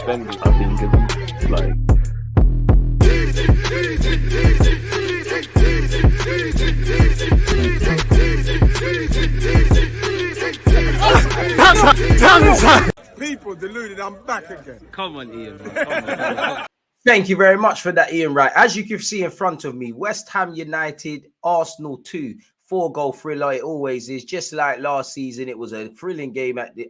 suspended. I think it's like. People deluded, I'm back again. Come on, Ian. Come on. Thank you very much for that, Ian Wright. As you can see in front of me, West Ham United, Arsenal 2, 4-goal thriller. It always is. Just like last season, it was a thrilling game at the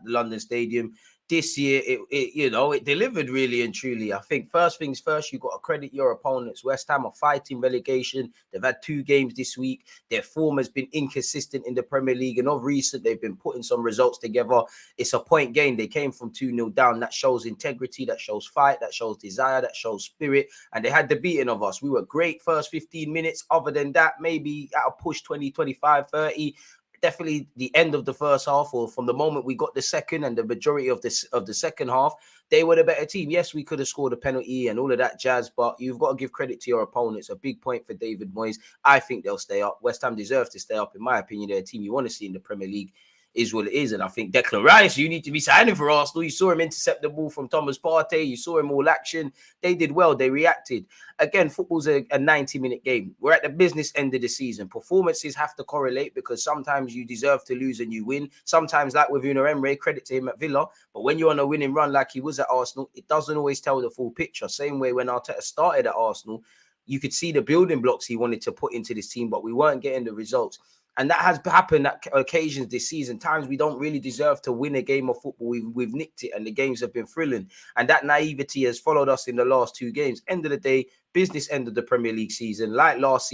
London Stadium. This year, it delivered really and truly. I think first things first, you got to credit your opponents. West Ham are fighting relegation. They've had 2 games this week. Their form has been inconsistent in the Premier League, and of recent, they've been putting some results together. It's a point game. They came from 2-0 down. That shows integrity, that shows fight, that shows desire, that shows spirit, and they had the beating of us. We were great first 15 minutes. Other than that, maybe at a push 20, 25, 30. Definitely the end of the first half, or from the moment we got the second and the majority of the second half, they were the better team. Yes, we could have scored a penalty and all of that jazz, but you've got to give credit to your opponents. A big point for David Moyes. I think they'll stay up. West Ham deserves to stay up. In my opinion, they're a team you want to see in the Premier League. Is what it is. And I think Declan Rice, you need to be signing for Arsenal. You saw him intercept the ball from Thomas Partey. You saw him all action. They did well. They reacted. Again, football's a 90-minute game. We're at the business end of the season. Performances have to correlate, because sometimes you deserve to lose and you win. Sometimes, like with Unai Emery, credit to him at Villa. But when you're on a winning run like he was at Arsenal, it doesn't always tell the full picture. Same way when Arteta started at Arsenal, you could see the building blocks he wanted to put into this team, but we weren't getting the results. And that has happened at occasions this season. Times we don't really deserve to win a game of football. We've nicked it, and the games have been thrilling. And that naivety has followed us in the last 2 games. End of the day, business end of the Premier League season. Like last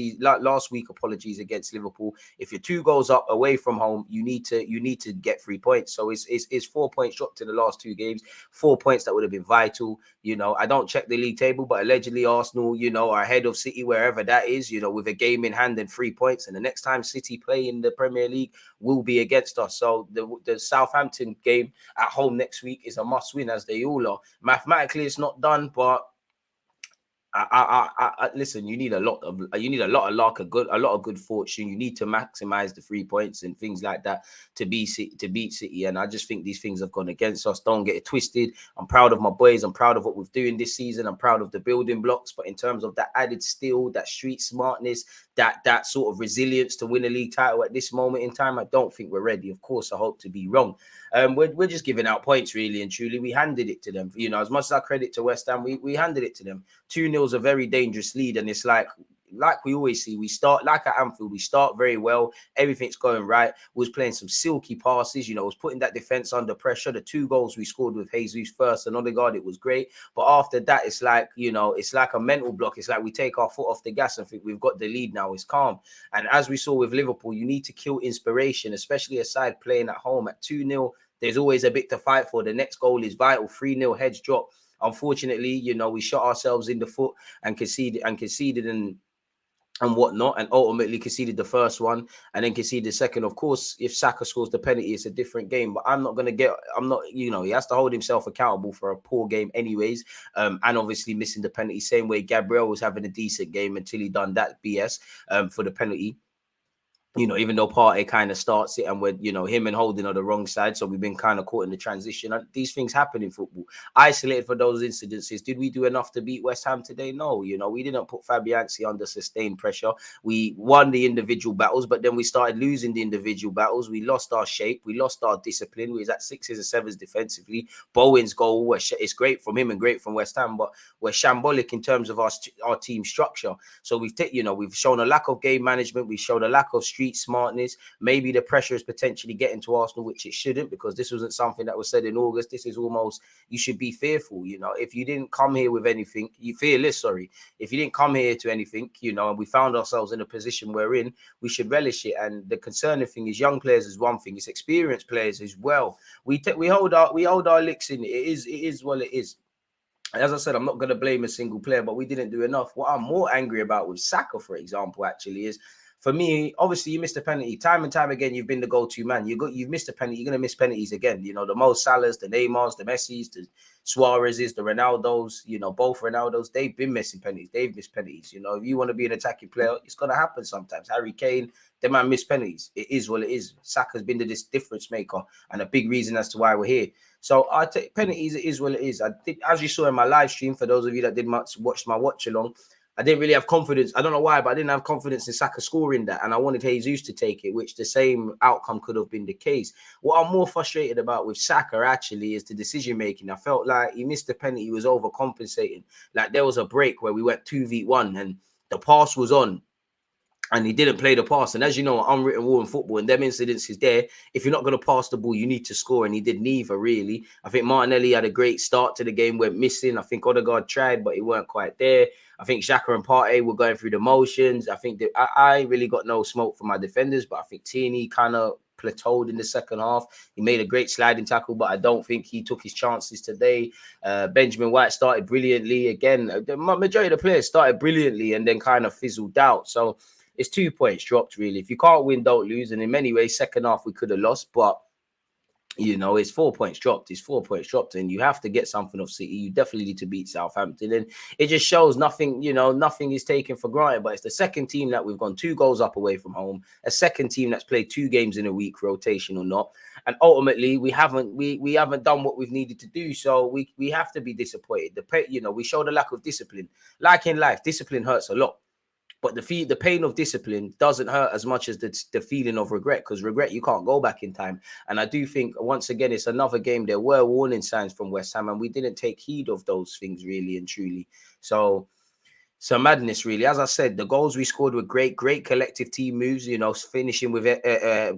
week, apologies, against Liverpool. If you're 2 goals up away from home, you need to get 3 points. So it's 4 points dropped in the last 2 games. 4 points that would have been vital. I don't check the league table, but allegedly Arsenal, are ahead of City wherever that is. With a game in hand and 3 points. And the next time City play in the Premier League will be against us. So the Southampton game at home next week is a must win, as they all are. Mathematically, it's not done, but listen, you need a lot of luck, a lot of good fortune. You need to maximize the 3 points and things like that to beat City. And I just think these things have gone against us. Don't get it twisted. I'm proud of my boys. I'm proud of what we're doing this season. I'm proud of the building blocks. But in terms of that added skill, that street smartness, that sort of resilience to win a league title at this moment in time, I don't think we're ready. Of course, I hope to be wrong. We're just giving out points, really and truly. We handed it to them. As much as I credit to West Ham, we handed it to them. 2-0 is a very dangerous lead, and it's like we always see, we start like at Anfield, we start very well, everything's going right. We was playing some silky passes, was putting that defense under pressure. The 2 goals we scored with Jesus first and Odegaard, it was great. But after that, it's like, it's like a mental block. It's like we take our foot off the gas and think we've got the lead now. It's calm. And as we saw with Liverpool, you need to kill inspiration, especially a side playing at home at 2-0. There's always a bit to fight for. The next goal is vital. 3-0 heads drop. Unfortunately, we shot ourselves in the foot and conceded and whatnot, and ultimately conceded the first one and then conceded the second. Of course, if Saka scores the penalty, it's a different game. But he has to hold himself accountable for a poor game anyways. And obviously missing the penalty, same way Gabriel was having a decent game until he done that BS for the penalty. Even though Partey kind of starts it, and we're, him and Holding are the wrong side. So we've been kind of caught in the transition. And these things happen in football. Isolated for those incidences. Did we do enough to beat West Ham today? No. We didn't put Fabianski under sustained pressure. We won the individual battles, but then we started losing the individual battles. We lost our shape. We lost our discipline. We was at 6s and 7s defensively. Bowen's goal, it's great from him and great from West Ham, but we're shambolic in terms of our team structure. So we've shown a lack of game management. We've shown a lack of street smartness. Maybe the pressure is potentially getting to Arsenal, which it shouldn't, because this wasn't something that was said in August. This is almost, you should be fearful. If you didn't come here with anything, if you didn't come here to anything, and we found ourselves in a position we're in, we should relish it. And the concerning thing is, young players is one thing, it's experienced players as well. We hold our licks in it. It is what it is. As I said, I'm not going to blame a single player, but we didn't do enough. What I'm more angry about with Saka, for example, actually, is for me, obviously you missed a penalty time and time again. You've been the go-to man. You've missed a penalty. You're gonna miss penalties again. You know, the Mo Salahs, the Neymars, the Messis, the Suarez's, the Ronaldos. You know, both Ronaldos. They've been missing penalties. They've missed penalties. You know, if you want to be an attacking player, it's gonna happen sometimes. Harry Kane, the man miss penalties. It is what it is. Saka's been the difference maker and a big reason as to why we're here. So I take penalties. It is what it is. I think, as you saw in my live stream, for those of you that did watch my watch along, I didn't really have confidence. I don't know why, but I didn't have confidence in Saka scoring that. And I wanted Jesus to take it, which the same outcome could have been the case. What I'm more frustrated about with Saka actually is the decision making. I felt like he missed the penalty. He was overcompensating. Like there was a break where we went 2v1 and the pass was on, and he didn't play the pass. And as you know, unwritten rule in football, and them incidents is there. If you're not going to pass the ball, you need to score. And he did neither, really. I think Martinelli had a great start to the game, went missing. I think Odegaard tried, but he weren't quite there. I think Xhaka and Partey were going through the motions. I think that I really got no smoke from my defenders, but I think Tierney kind of plateaued in the second half. He made a great sliding tackle, but I don't think he took his chances today. Benjamin White started brilliantly. Again, the majority of the players started brilliantly and then kind of fizzled out. So it's 2 points dropped, really. If you can't win, don't lose. And in many ways, second half, we could have lost. But, you know, it's 4 points dropped. It's 4 points dropped. And you have to get something off City. You definitely need to beat Southampton. And it just shows nothing, you know, nothing is taken for granted. But it's the second team that we've gone 2 goals up away from home. A second team that's played 2 games in a week, rotation or not. And ultimately, we haven't done what we've needed to do. So we have to be disappointed. You know, we showed a lack of discipline. Like in life, discipline hurts a lot. But the pain of discipline doesn't hurt as much as the feeling of regret, because regret, you can't go back in time. And I do think, once again, it's another game. There were warning signs from West Ham, and we didn't take heed of those things, really and truly. So madness, really. As I said, the goals we scored were great collective team moves, you know, finishing with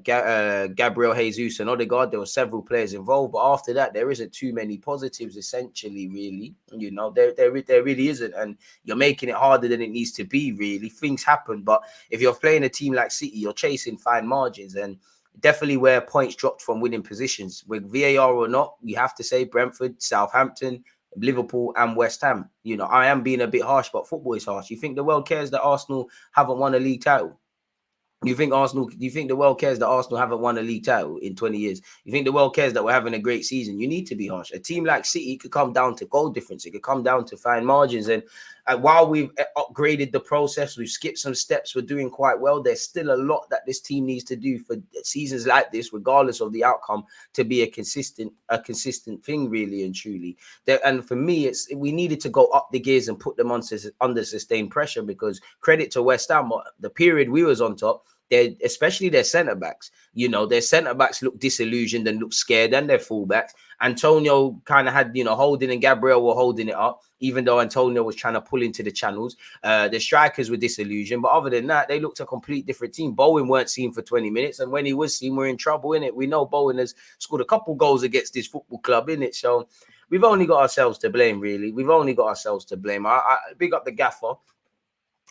Gabriel Jesus and Odegaard. There were several players involved, but after that, there isn't too many positives, essentially, really. You know, there really isn't, and you're making it harder than it needs to be, really. Things happen, but if you're playing a team like City, you're chasing fine margins, and definitely where points dropped from winning positions. With VAR or not, you have to say Brentford, Southampton, Liverpool and West Ham. You know, I am being a bit harsh, but football is harsh. You think the world cares that Arsenal haven't won a league title? You think the world cares that Arsenal haven't won a league title in 20 years? You think the world cares that we're having a great season? You need to be harsh. A team like City could come down to goal difference. It could come down to fine margins. And while we've upgraded the process, we've skipped some steps, we're doing quite well. There's still a lot that this team needs to do for seasons like this, regardless of the outcome, to be a consistent thing, really and truly. And for me, we needed to go up the gears and put them under sustained pressure, because credit to West Ham, the period we was on top, especially their centre-backs, you know, their centre-backs look disillusioned and look scared, and their fullbacks. Antonio kind of had, you know, Holding and Gabriel were holding it up, even though Antonio was trying to pull into the channels. The strikers were disillusioned, but other than that, they looked a complete different team. Bowen weren't seen for 20 minutes, and when he was seen, we're in trouble, innit? We know Bowen has scored a couple goals against this football club, innit? So we've only got ourselves to blame, really. We've only got ourselves to blame. I big up the gaffer.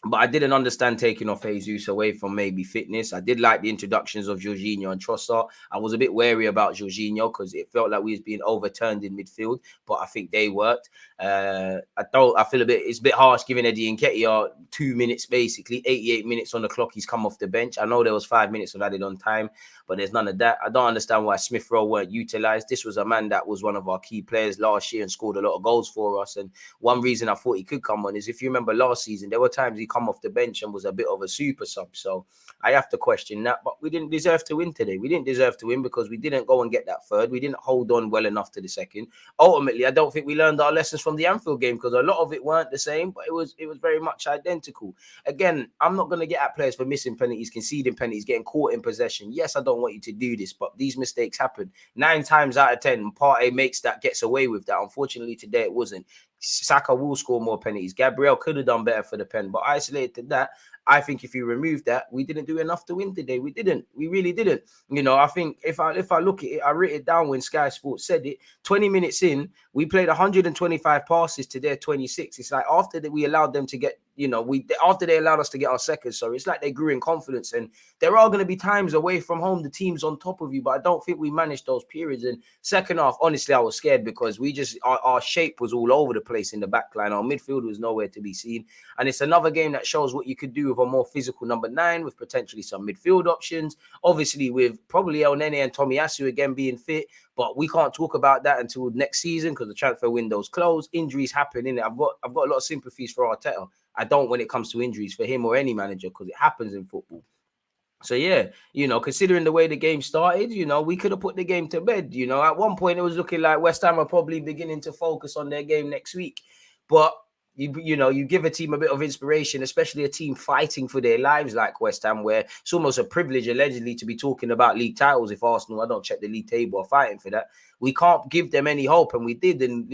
But I didn't understand taking off Jesus away from maybe fitness. I did like the introductions of Jorginho and Trossard. I was a bit wary about Jorginho because it felt like we was being overturned in midfield, but I think they worked. I feel it's a bit harsh giving Eddie Nketiah 2 minutes, basically 88 minutes on the clock. He's come off the bench. I know there was 5 minutes of added on time, but there's none of that. I don't understand why Smith Rowe weren't utilised. This was a man that was one of our key players last year and scored a lot of goals for us. And one reason I thought he could come on is, if you remember last season, there were times he come off the bench and was a bit of a super sub. So I have to question that. But we didn't deserve to win today. We didn't deserve to win because we didn't go and get that third. We didn't hold on well enough to the second. Ultimately, I don't think we learned our lessons from the Anfield game, because a lot of it weren't the same, but it was very much identical. Again, I'm not going to get at players for missing penalties, conceding penalties, getting caught in possession. Yes, I don't want you to do this, but these mistakes happen. 9 times out of 10, Partey gets away with that. Unfortunately, today it wasn't. Saka will score more penalties. Gabriel could have done better for the pen, but isolated to that, I think if you remove that, we didn't do enough to win today. We didn't. We really didn't. You know, I think if I look at it, I wrote it down when Sky Sports said it. 20 minutes in, we played 125 passes to their 26. It's like after that we allowed them to get, you know, after they allowed us to get our seconds. So it's like they grew in confidence. And there are going to be times away from home, the team's on top of you, but I don't think we managed those periods. And second half, honestly, I was scared because our shape was all over the place in the back line. Our midfield was nowhere to be seen. And it's another game that shows what you could do with a more physical number 9 with potentially some midfield options. Obviously, with probably El Nene and Tomiyasu again being fit, but we can't talk about that until next season because the transfer window's closed. Injuries happen, innit? I've got a lot of sympathies for Arteta. I don't when it comes to injuries for him or any manager because it happens in football. So, yeah, considering the way the game started, we could have put the game to bed. At one point, it was looking like West Ham are probably beginning to focus on their game next week. But, you give a team a bit of inspiration, especially a team fighting for their lives like West Ham, where it's almost a privilege, allegedly, to be talking about league titles. If Arsenal, I don't check the league table, are fighting for that. We can't give them any hope. And we did. And,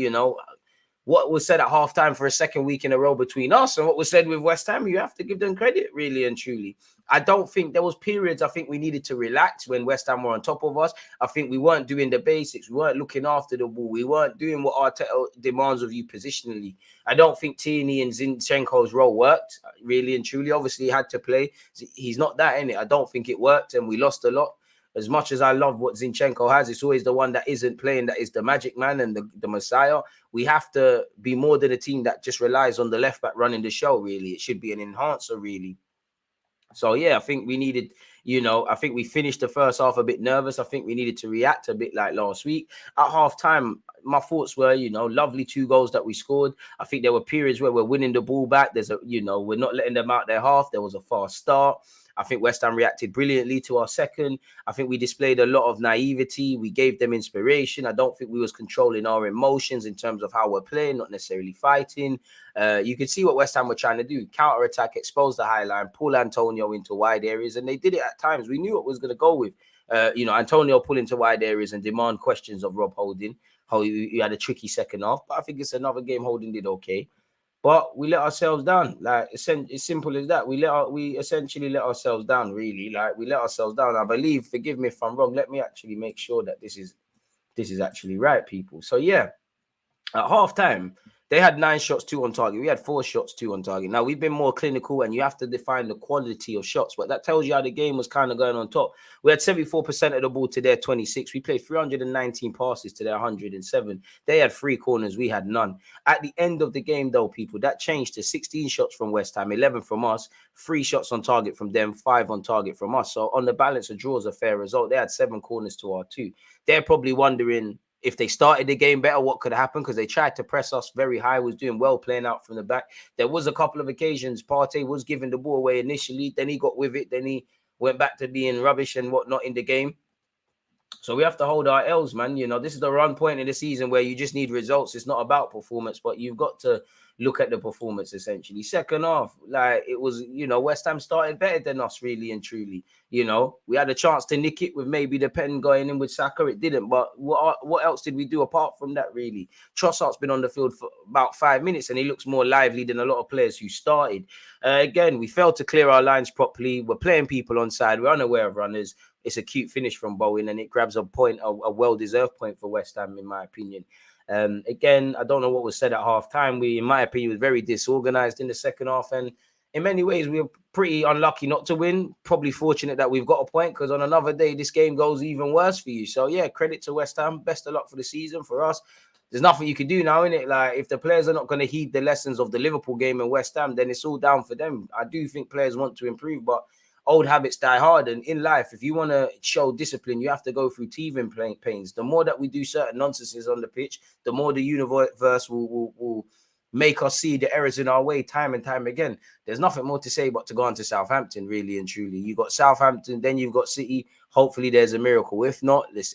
what was said at halftime for a second week in a row between us and what was said with West Ham, you have to give them credit, really and truly. I don't think there was periods I think we needed to relax when West Ham were on top of us. I think we weren't doing the basics. We weren't looking after the ball. We weren't doing what Arteta demands of you positionally. I don't think Tierney and Zinchenko's role worked, really and truly. Obviously, he had to play. He's not that in it. I don't think it worked, and we lost a lot. As much as I love what Zinchenko has, it's always the one that isn't playing that is the magic man and the messiah. We have to be more than a team that just relies on the left back running the show, really. It should be an enhancer, really. So, yeah, I think we needed, I think we finished the first half a bit nervous. I think we needed to react a bit like last week. At halftime, my thoughts were, lovely 2 goals that we scored. I think there were periods where we're winning the ball back. We're not letting them out their half. There was a fast start. I think West Ham reacted brilliantly to our second. I think we displayed a lot of naivety. We gave them inspiration. I don't think we was controlling our emotions in terms of how we're playing, not necessarily fighting. You could see what West Ham were trying to do. Counter-attack, expose the high line, pull Antonio into wide areas, and they did it at times. We knew what was going to go with. Antonio pull into wide areas and demand questions of Rob Holding. How he had a tricky second half, but I think it's another game Holding did okay. But we let ourselves down. Like, it's simple as that. We essentially let ourselves down, really. Like, we let ourselves down. I believe, forgive me if I'm wrong, let me actually make sure that this is actually right, people. So, yeah, at halftime, they had 9 shots, 2 on target. We had 4 shots, 2 on target. Now, we've been more clinical, and you have to define the quality of shots. But that tells you how the game was kind of going on top. We had 74% of the ball to their 26. We played 319 passes to their 107. They had 3 corners. We had none. At the end of the game, though, people, that changed to 16 shots from West Ham, 11 from us, 3 shots on target from them, 5 on target from us. So, on the balance, a draw is a fair result. They had 7 corners to our 2. They're probably wondering, if they started the game better, what could happen? Because they tried to press us very high, was doing well playing out from the back. There was a couple of occasions Partey was giving the ball away initially. Then he got with it. Then he went back to being rubbish and whatnot in the game. So we have to hold our L's, man. This is the run point in the season where you just need results. It's not about performance, but you've got to look at the performance, essentially. Second half, like, it was, West Ham started better than us, really and truly. We had a chance to nick it with maybe the pen going in with Saka. It didn't. But what else did we do apart from that, really? Trossard's been on the field for about 5 minutes, and he looks more lively than a lot of players who started. Again, we failed to clear our lines properly. We're playing people onside. We're unaware of runners. It's a cute finish from Bowen, and it grabs a point, a well-deserved point for West Ham, in my opinion. Again, I don't know what was said at half-time. We, in my opinion, was very disorganized in the second half, and in many ways, we were pretty unlucky not to win. Probably fortunate that we've got a point, because on another day, this game goes even worse for you. So, yeah, credit to West Ham. Best of luck for the season for us. There's nothing you can do now, innit? Like, if the players are not going to heed the lessons of the Liverpool game and West Ham, then it's all down for them. I do think players want to improve, but old habits die hard. And in life, if you want to show discipline, you have to go through teething pains. The more that we do certain nonsenses on the pitch, the more the universe will make us see the errors in our way time and time again. There's nothing more to say but to go on to Southampton, really and truly. You got Southampton, then you've got City. Hopefully there's a miracle. If not, let's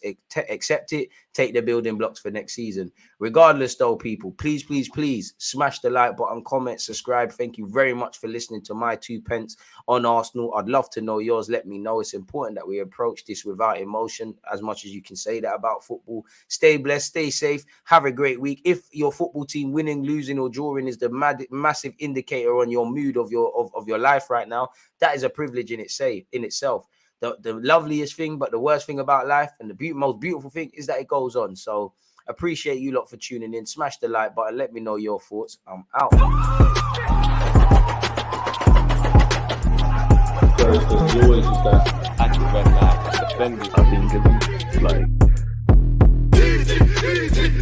accept it. Take the building blocks for next season. Regardless, though, people, please, please, please smash the like button, comment, subscribe. Thank you very much for listening to my 2 pence on Arsenal. I'd love to know yours. Let me know. It's important that we approach this without emotion, as much as you can say that about football. Stay blessed, stay safe, have a great week. If your football team winning, losing, or drawing is the massive indicator on your mood of your life right now, that is a privilege in itself. The loveliest thing, but the worst thing about life, and the most beautiful thing, is that it goes on. So appreciate you lot for tuning in. Smash the like button. Let me know your thoughts. I'm out. There's always just that Anti-red light, defenders. I think it's like